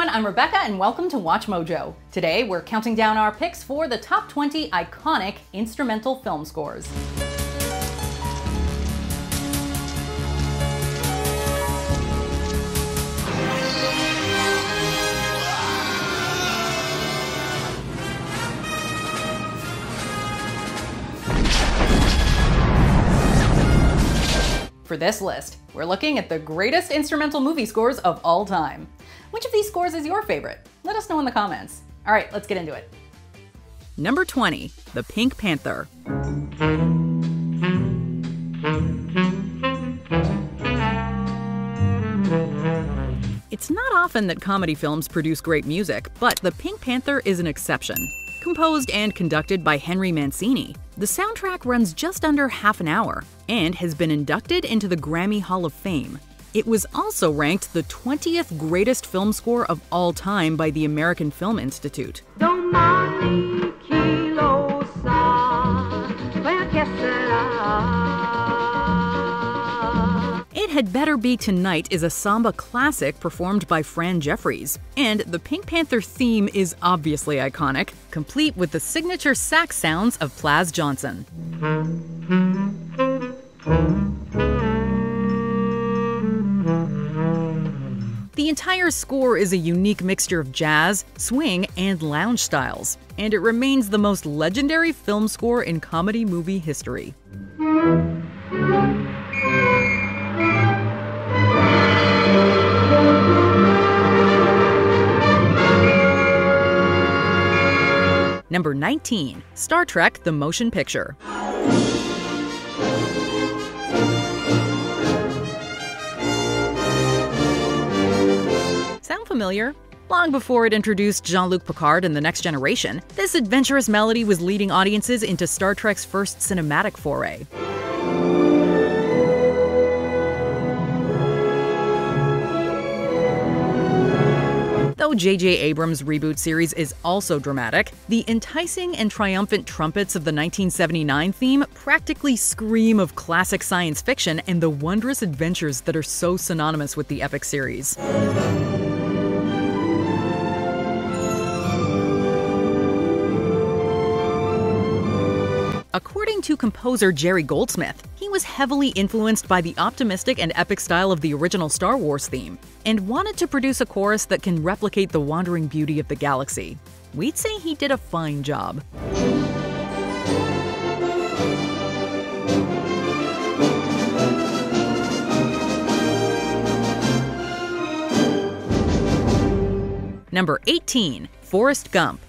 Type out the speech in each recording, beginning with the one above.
everyone, I'm Rebecca and welcome to Watch Mojo. Today we're counting down our picks for the top 20 iconic instrumental film scores. For this list, we're looking at the greatest instrumental movie scores of all time. Which of these scores is your favorite? Let us know in the comments. All right, let's get into it. Number 20, The Pink Panther. It's not often that comedy films produce great music, but The Pink Panther is an exception. Composed and conducted by Henry Mancini, the soundtrack runs just under half an hour and has been inducted into the Grammy Hall of Fame. It was also ranked the 20th greatest film score of all time by the American Film Institute. It Had Better Be Tonight is a samba classic performed by Fran Jeffries, and the Pink Panther theme is obviously iconic, complete with the signature sax sounds of Plas Johnson. The entire score is a unique mixture of jazz, swing, and lounge styles, and it remains the most legendary film score in comedy movie history. Number 19, Star Trek: The Motion Picture. Sound familiar? Long before it introduced Jean-Luc Picard and The Next Generation, this adventurous melody was leading audiences into Star Trek's first cinematic foray. Though J.J. Abrams' reboot series is also dramatic, the enticing and triumphant trumpets of the 1979 theme practically scream of classic science fiction and the wondrous adventures that are so synonymous with the epic series. According to composer Jerry Goldsmith, he was heavily influenced by the optimistic and epic style of the original Star Wars theme, and wanted to produce a chorus that can replicate the wandering beauty of the galaxy. We'd say he did a fine job. Number 18, Forrest Gump.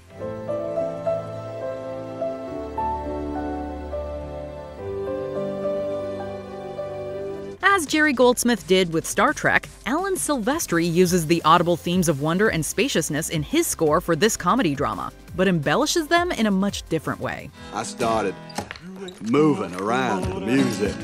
As Jerry Goldsmith did with Star Trek, Alan Silvestri uses the audible themes of wonder and spaciousness in his score for this comedy drama, but embellishes them in a much different way. I started moving around to the music,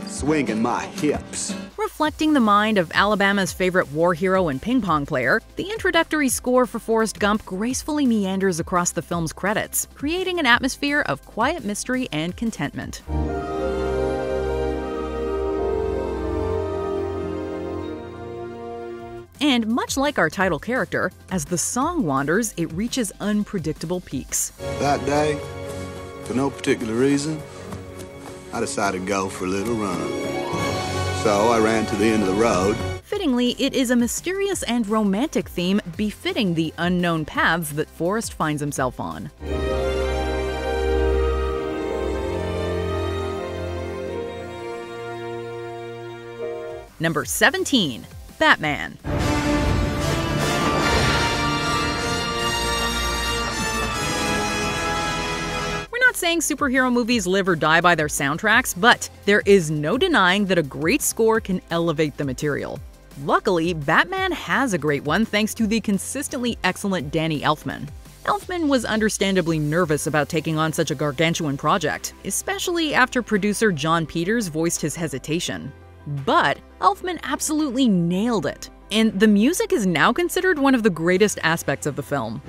swinging my hips. Reflecting the mind of Alabama's favorite war hero and ping pong player, the introductory score for Forrest Gump gracefully meanders across the film's credits, creating an atmosphere of quiet mystery and contentment. And much like our title character, as the song wanders, it reaches unpredictable peaks. That day, for no particular reason, I decided to go for a little run. So I ran to the end of the road. Fittingly, it is a mysterious and romantic theme befitting the unknown paths that Forrest finds himself on. Number 17, Batman. Saying superhero movies live or die by their soundtracks, but there is no denying that a great score can elevate the material. Luckily, Batman has a great one thanks to the consistently excellent Danny Elfman. Elfman was understandably nervous about taking on such a gargantuan project, especially after producer John Peters voiced his hesitation. But Elfman absolutely nailed it, and the music is now considered one of the greatest aspects of the film.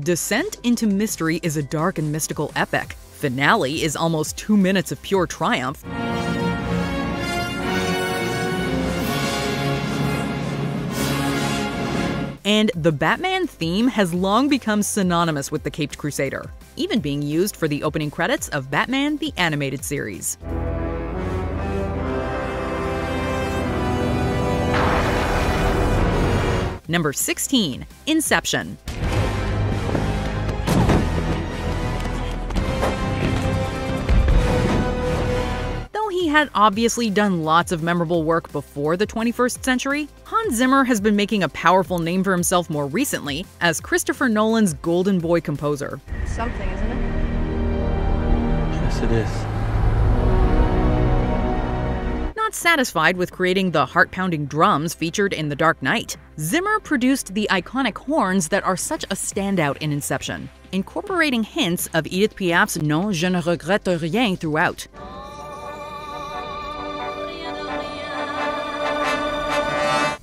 Descent into Mystery is a dark and mystical epic. Finale is almost 2 minutes of pure triumph. And the Batman theme has long become synonymous with the Caped Crusader, even being used for the opening credits of Batman the Animated Series. Number 16. Inception. Though he had obviously done lots of memorable work before the 21st century, Hans Zimmer has been making a powerful name for himself more recently as Christopher Nolan's golden boy composer. Something, isn't it? Yes, it is. Not satisfied with creating the heart-pounding drums featured in The Dark Knight, Zimmer produced the iconic horns that are such a standout in Inception, incorporating hints of Edith Piaf's Non, je ne regrette rien throughout.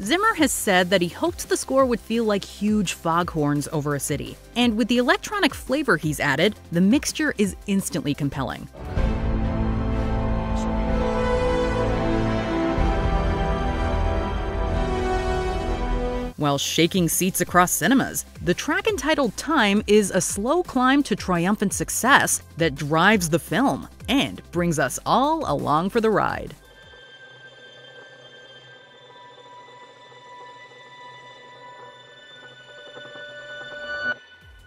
Zimmer has said that he hoped the score would feel like huge foghorns over a city, and with the electronic flavor he's added, the mixture is instantly compelling. While shaking seats across cinemas, the track entitled Time is a slow climb to triumphant success that drives the film and brings us all along for the ride.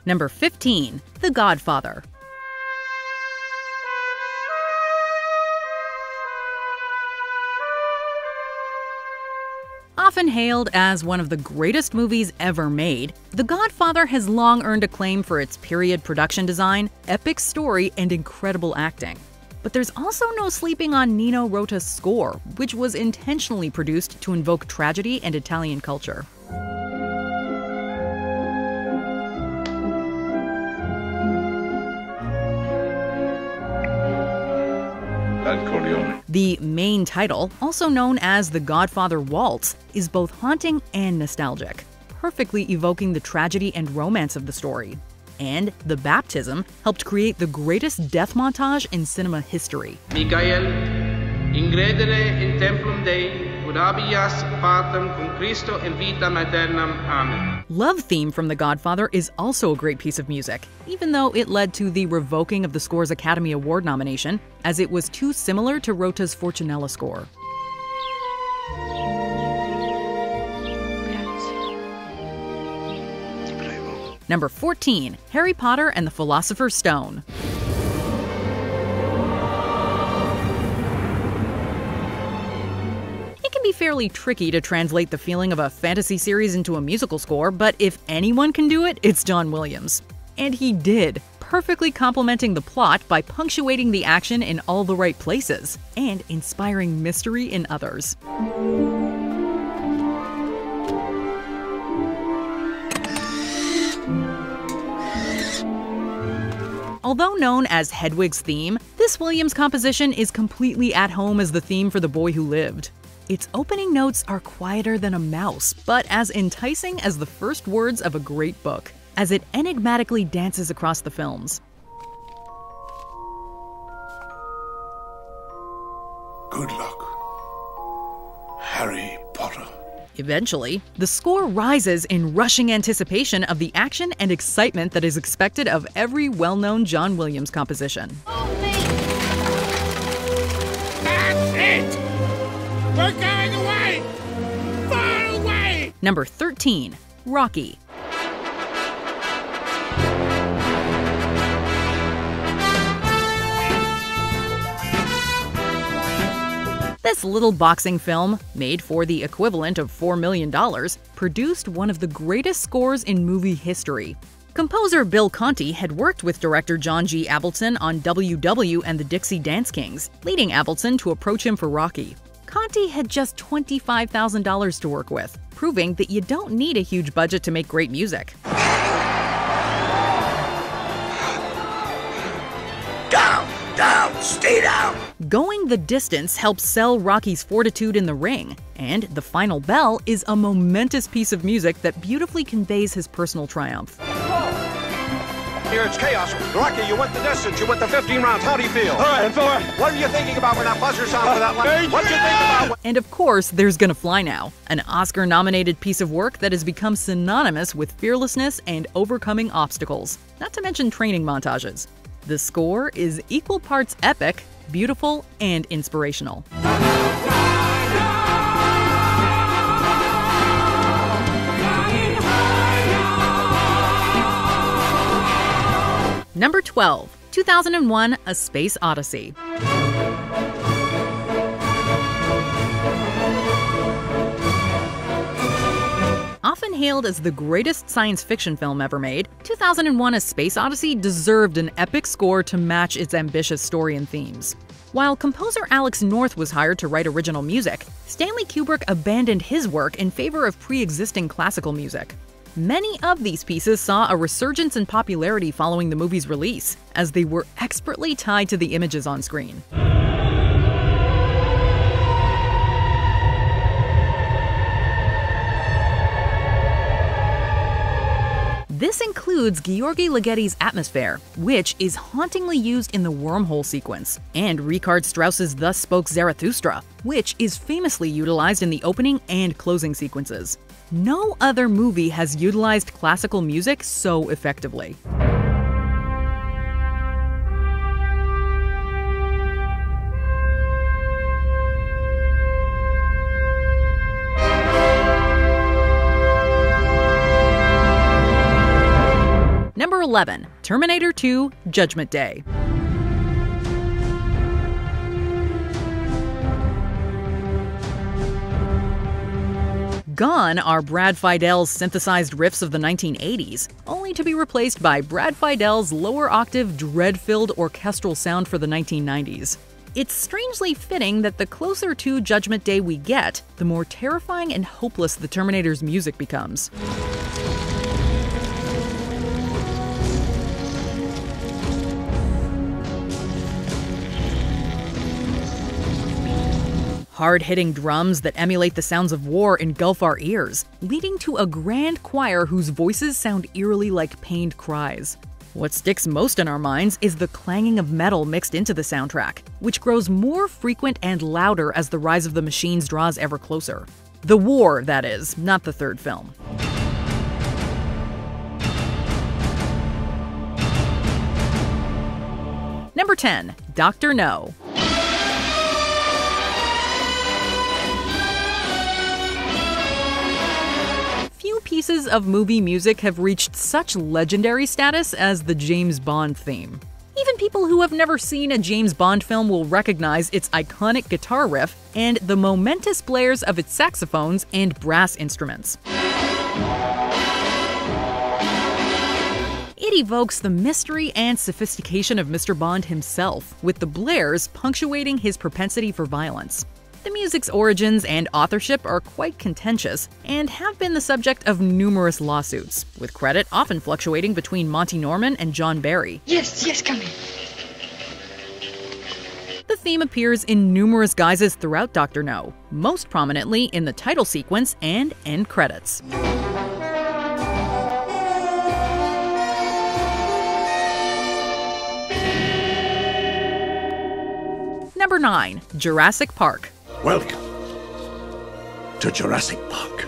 Number 15. The Godfather. Often hailed as one of the greatest movies ever made, The Godfather has long earned acclaim for its period production design, epic story, and incredible acting. But there's also no sleeping on Nino Rota's score, which was intentionally produced to invoke tragedy and Italian culture. The main title, also known as The Godfather Waltz, is both haunting and nostalgic, perfectly evoking the tragedy and romance of the story. And the baptism helped create the greatest death montage in cinema history. Michael, ingredere in templum Dei, ut habeas partem cum Christo in vitam aeternam. Amen. Love theme from The Godfather is also a great piece of music, even though it led to the revoking of the score's Academy Award nomination, as it was too similar to Rota's Fortunella score. Number 14. Harry Potter and the Philosopher's Stone. It can be fairly tricky to translate the feeling of a fantasy series into a musical score, but if anyone can do it, it's John Williams. And he did, perfectly complementing the plot by punctuating the action in all the right places and inspiring mystery in others. Although known as Hedwig's theme, this Williams composition is completely at home as the theme for The Boy Who Lived. Its opening notes are quieter than a mouse, but as enticing as the first words of a great book, as it enigmatically dances across the films. Good luck, Harry Potter. Eventually, the score rises in rushing anticipation of the action and excitement that is expected of every well-known John Williams composition. That's it! We're going away! Far away! Number 13. Rocky. This little boxing film, made for the equivalent of $4 million, produced one of the greatest scores in movie history. Composer Bill Conti had worked with director John G. Avildsen on WW and the Dixie Dance Kings, leading Avildsen to approach him for Rocky. Conti had just $25,000 to work with, proving that you don't need a huge budget to make great music. Down, stay down! Going the distance helps sell Rocky's fortitude in the ring, and the final bell is a momentous piece of music that beautifully conveys his personal triumph. here, it's chaos. Rocky, you went the distance. You went the 15 rounds. How do you feel? All right, I'm fine. What are you thinking about when that buzzer sounds for that line? What you think about? And of course, there's Gonna Fly Now, an Oscar-nominated piece of work that has become synonymous with fearlessness and overcoming obstacles, not to mention training montages. The score is equal parts epic, beautiful, and inspirational. Number 12, 2001: A Space Odyssey. Often hailed as the greatest science fiction film ever made, 2001: A Space Odyssey deserved an epic score to match its ambitious story and themes. While composer Alex North was hired to write original music, Stanley Kubrick abandoned his work in favor of pre-existing classical music. Many of these pieces saw a resurgence in popularity following the movie's release, as they were expertly tied to the images on screen. This includes Gheorghe Ligeti's Atmosphere, which is hauntingly used in the wormhole sequence, and Richard Strauss's Thus Spoke Zarathustra, which is famously utilized in the opening and closing sequences. No other movie has utilized classical music so effectively. Number 11, Terminator 2: Judgment Day. Gone are Brad Feidel's synthesized riffs of the 1980s, only to be replaced by Brad Feidel's lower-octave, dread-filled orchestral sound for the 1990s. It's strangely fitting that the closer to Judgment Day we get, the more terrifying and hopeless the Terminator's music becomes. Hard-hitting drums that emulate the sounds of war engulf our ears, leading to a grand choir whose voices sound eerily like pained cries. What sticks most in our minds is the clanging of metal mixed into the soundtrack, which grows more frequent and louder as the rise of the machines draws ever closer. The war, that is, not the third film. Number 10, Dr. No. Few pieces of movie music have reached such legendary status as the James Bond theme. Even people who have never seen a James Bond film will recognize its iconic guitar riff and the momentous blares of its saxophones and brass instruments. It evokes the mystery and sophistication of Mr. Bond himself, with the blares punctuating his propensity for violence. The music's origins and authorship are quite contentious and have been the subject of numerous lawsuits, with credit often fluctuating between Monty Norman and John Barry. Yes, come in. The theme appears in numerous guises throughout Dr. No, most prominently in the title sequence and end credits. Number 9, Jurassic Park. Welcome to Jurassic Park.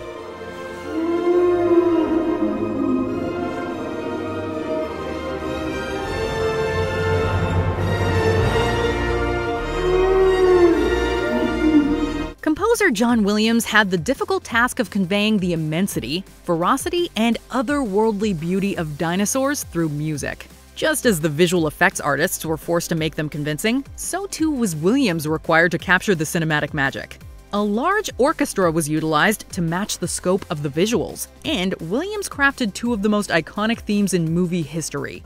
Composer John Williams had the difficult task of conveying the immensity, ferocity, and otherworldly beauty of dinosaurs through music. Just as the visual effects artists were forced to make them convincing, so too was Williams required to capture the cinematic magic. A large orchestra was utilized to match the scope of the visuals, and Williams crafted two of the most iconic themes in movie history.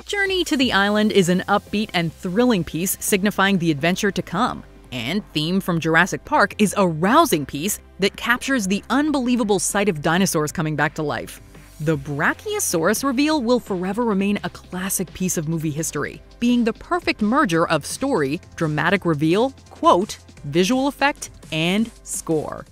Journey to the Island is an upbeat and thrilling piece signifying the adventure to come. And Theme from Jurassic Park is a rousing piece that captures the unbelievable sight of dinosaurs coming back to life. The Brachiosaurus reveal will forever remain a classic piece of movie history, being the perfect merger of story, dramatic reveal, quote, visual effect, and score.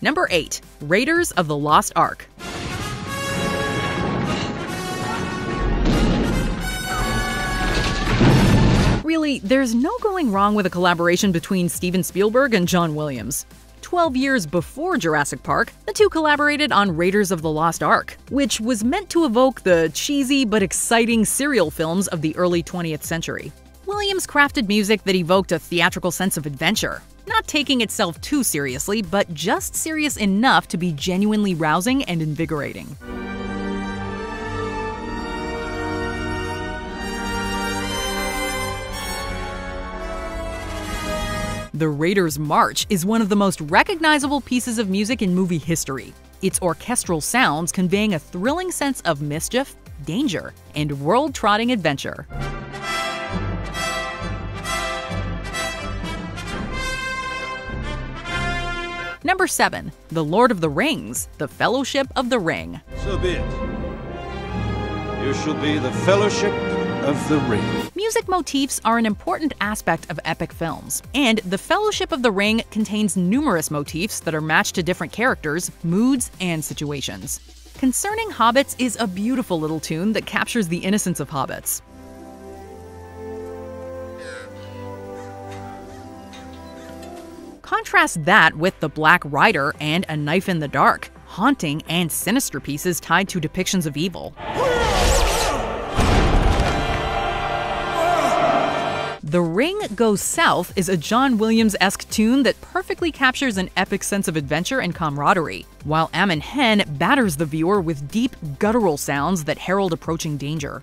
Number 8. Raiders of the Lost Ark. Really, there's no going wrong with a collaboration between Steven Spielberg and John Williams. 12 years before Jurassic Park, the two collaborated on Raiders of the Lost Ark, which was meant to evoke the cheesy but exciting serial films of the early 20th century. Williams crafted music that evoked a theatrical sense of adventure, not taking itself too seriously, but just serious enough to be genuinely rousing and invigorating. The Raiders' March is one of the most recognizable pieces of music in movie history, its orchestral sounds conveying a thrilling sense of mischief, danger, and world-trotting adventure. Number 7. The Lord of the Rings, The Fellowship of the Ring. So be it. You shall be the Fellowship of the Ring. Music motifs are an important aspect of epic films, and The Fellowship of the Ring contains numerous motifs that are matched to different characters, moods, and situations. Concerning Hobbits is a beautiful little tune that captures the innocence of hobbits. Contrast that with The Black Rider and A Knife in the Dark, haunting and sinister pieces tied to depictions of evil. The Ring Goes South is a John Williams-esque tune that perfectly captures an epic sense of adventure and camaraderie, while Amon Hen batters the viewer with deep, guttural sounds that herald approaching danger.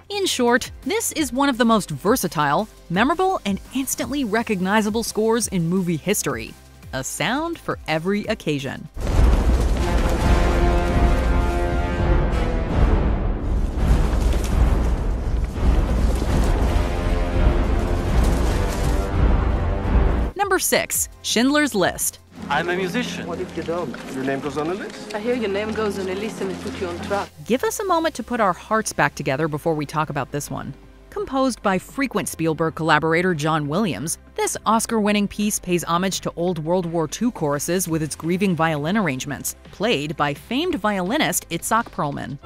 In short, this is one of the most versatile, memorable, and instantly recognizable scores in movie history. A sound for every occasion. Number 6. Schindler's List. I'm a musician. What if you don't? Your name goes on the list? I hear your name goes on a list and we put you on track. Give us a moment to put our hearts back together before we talk about this one. Composed by frequent Spielberg collaborator John Williams, this Oscar-winning piece pays homage to old World War II choruses with its grieving violin arrangements, played by famed violinist Itzhak Perlman.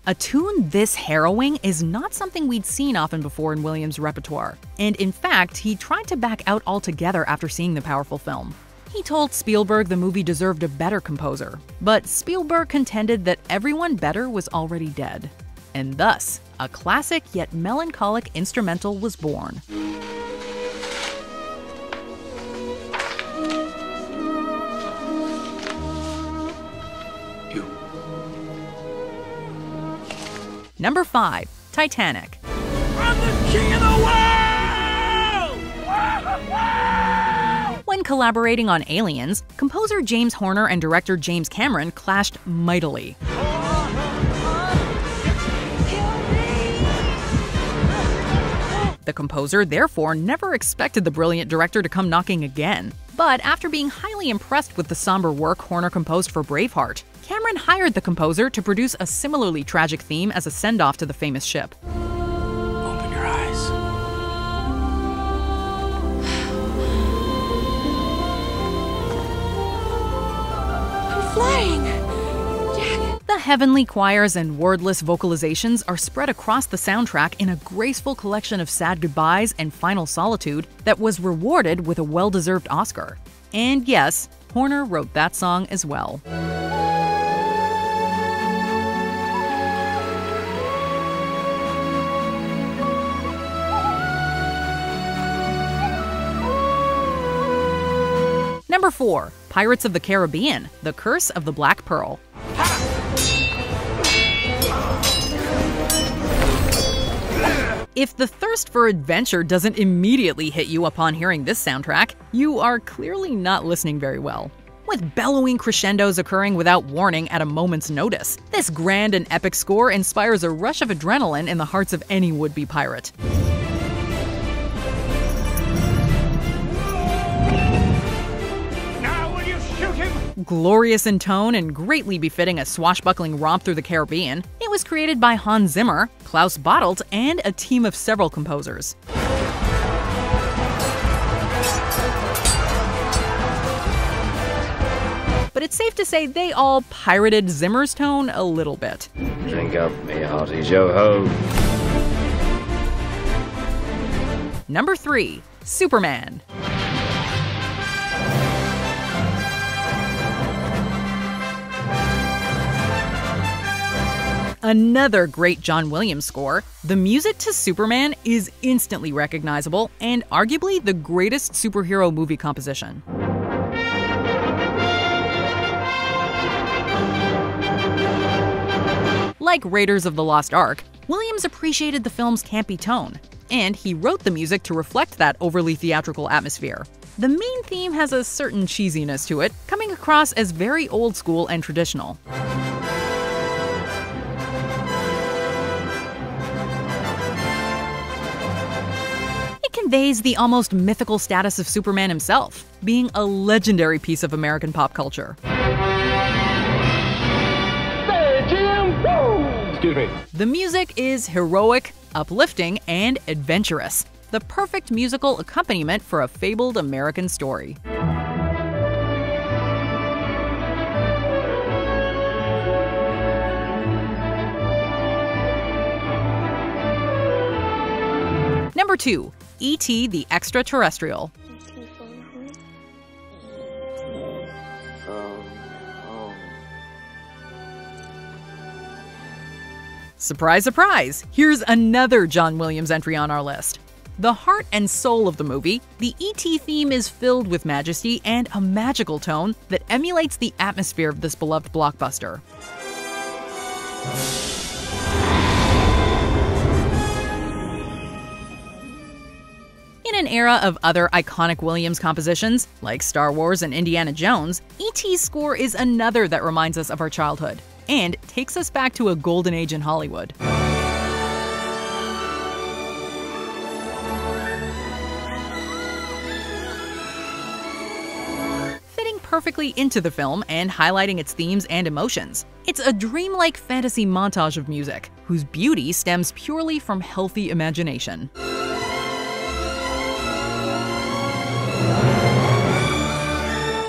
A tune this harrowing is not something we'd seen often before in Williams' repertoire, and in fact, he tried to back out altogether after seeing the powerful film. He told Spielberg the movie deserved a better composer, but Spielberg contended that everyone better was already dead. And thus, a classic yet melancholic instrumental was born. Number 5. Titanic. I'm the king of the world! When collaborating on Aliens, composer James Horner and director James Cameron clashed mightily. The composer therefore never expected the brilliant director to come knocking again. But after being highly impressed with the somber work Horner composed for Braveheart, Cameron hired the composer to produce a similarly tragic theme as a send-off to the famous ship. Open your eyes. I'm flying! Jack! The heavenly choirs and wordless vocalizations are spread across the soundtrack in a graceful collection of sad goodbyes and final solitude that was rewarded with a well-deserved Oscar. And yes, Horner wrote that song as well. Number 4. Pirates of the Caribbean, The Curse of the Black Pearl. If the thirst for adventure doesn't immediately hit you upon hearing this soundtrack, you are clearly not listening very well. With bellowing crescendos occurring without warning at a moment's notice, this grand and epic score inspires a rush of adrenaline in the hearts of any would-be pirate. Now Glorious in tone and greatly befitting a swashbuckling romp through the Caribbean, it was created by Hans Zimmer, Klaus Bartelt, and a team of several composers. But it's safe to say they all pirated Zimmer's tone a little bit. Drink up, me hearties, yo-ho. Number 3. Superman. Another great John Williams score, the music to Superman is instantly recognizable and arguably the greatest superhero movie composition. Like Raiders of the Lost Ark, Williams appreciated the film's campy tone, and he wrote the music to reflect that overly theatrical atmosphere. The main theme has a certain cheesiness to it, coming across as very old school and traditional. It conveys the almost mythical status of Superman himself, being a legendary piece of American pop culture. Excuse me. The music is heroic, uplifting, and adventurous. The perfect musical accompaniment for a fabled American story. Number 2. E.T. the Extraterrestrial. Surprise, surprise! Here's another John Williams entry on our list. The heart and soul of the movie, the E.T. theme is filled with majesty and a magical tone that emulates the atmosphere of this beloved blockbuster. In an era of other iconic Williams compositions, like Star Wars and Indiana Jones, E.T.'s score is another that reminds us of our childhood and takes us back to a golden age in Hollywood. Fitting perfectly into the film and highlighting its themes and emotions, it's a dreamlike fantasy montage of music, whose beauty stems purely from healthy imagination.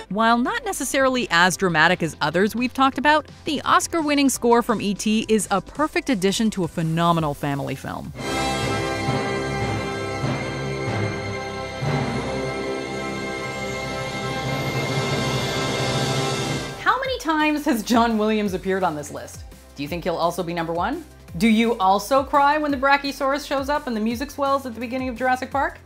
While not necessarily as dramatic as others we've talked about, the Oscar-winning score from E.T. is a perfect addition to a phenomenal family film. How many times has John Williams appeared on this list? Do you think he'll also be number 1? Do you also cry when the Brachiosaurus shows up and the music swells at the beginning of Jurassic Park?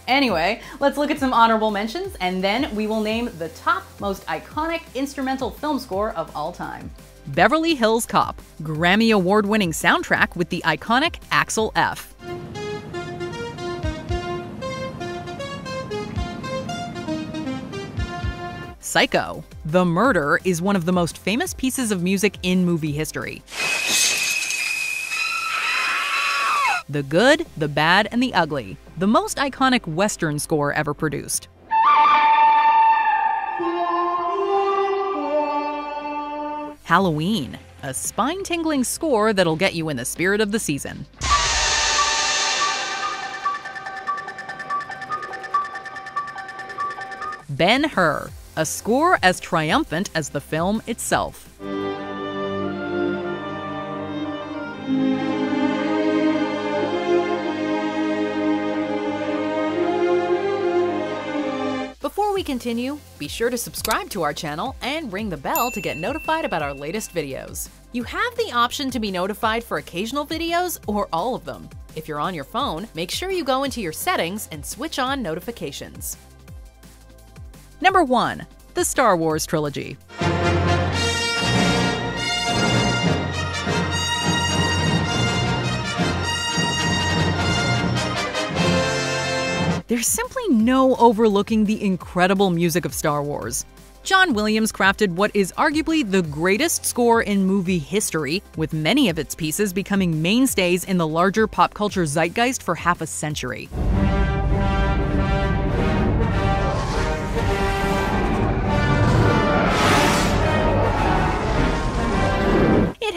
Anyway, let's look at some honorable mentions, and then we will name the top most iconic instrumental film score of all time. Beverly Hills Cop, Grammy Award-winning soundtrack with the iconic Axel F. Psycho, The Murder is one of the most famous pieces of music in movie history. The Good, the Bad, and the Ugly, the most iconic Western score ever produced. Halloween, a spine-tingling score that'll get you in the spirit of the season. Ben-Hur, a score as triumphant as the film itself. Before we continue, be sure to subscribe to our channel and ring the bell to get notified about our latest videos. You have the option to be notified for occasional videos or all of them. If you're on your phone, make sure you go into your settings and switch on notifications. Number 1. The Star Wars Trilogy. There's simply no overlooking the incredible music of Star Wars. John Williams crafted what is arguably the greatest score in movie history, with many of its pieces becoming mainstays in the larger pop culture zeitgeist for half a century.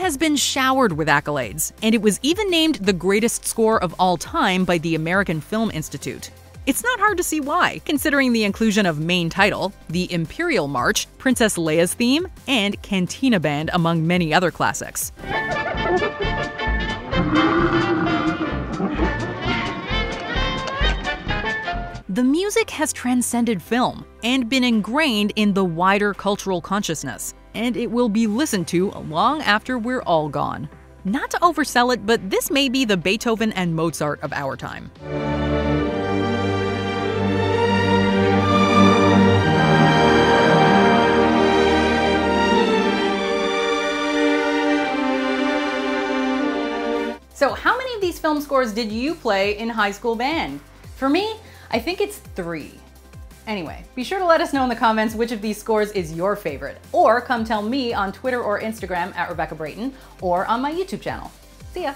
has been showered with accolades, and it was even named the greatest score of all time by the American Film Institute. It's not hard to see why, considering the inclusion of main title, the Imperial March, Princess Leia's theme, and Cantina Band, among many other classics. The music has transcended film and been ingrained in the wider cultural consciousness, and it will be listened to long after we're all gone. Not to oversell it, but this may be the Beethoven and Mozart of our time. So how many of these film scores did you play in high school band? For me, I think it's 3. Anyway, be sure to let us know in the comments which of these scores is your favorite, or come tell me on Twitter or Instagram at Rebecca Brayton, or on my YouTube channel. See ya!